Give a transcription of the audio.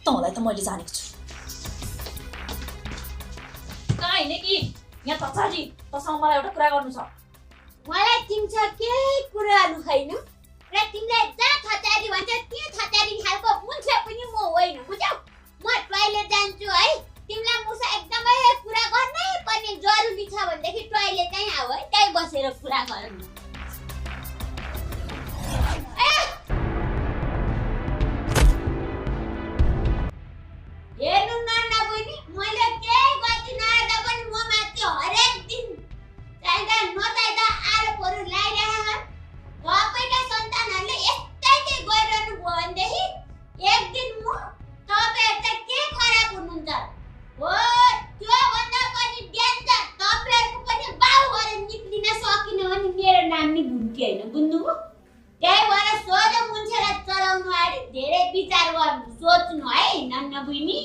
तँलाई त मैले जानेको छु कहाँ हिँड्ने कि यहाँ तचाजी तसँग मलाई एउटा कुरा गर्नु छ मलाई तिमीसँग केही कुरा गर्नु छैन र तिमीलाई जहाँ थचारी भन्छ त्यो थचारी खालको मुन्छे पनि म होइन बुझ्यौ म टोयलेट जान्छु है तिमीलाई मुसा एकदमै कुरा गर्नै पर्ने जरुरी छ भनेदेखि टोयलेट चाहिँ आऊ है त्यही बसेर कुरा गरौँ हेर्नु नाना बहिनी मैले केही गल्ती नगर्दा पनि म माथि हरेक दिन चाहिँदा नचाहिँदा आरोपहरू लगाइरहेका छन् तपाईँका सन्तानहरूले यस्तै के गरिरहनु भयो भनेदेखि एक दिन म तपाईँहरू चाहिँ के खराब हुनुहुन्छ हो त्योभन्दा पनि डेन्जर तपाईँहरूको पनि बाउ गरेर निक्लिन सकिन भने मेरो नाम नि भुन्टी होइन बुझ्नुभयो त्यही भएर सोझो मान्छेलाई चलाउनु अगाडि धेरै विचार गर्नु सोच्नु है नाना बहिनी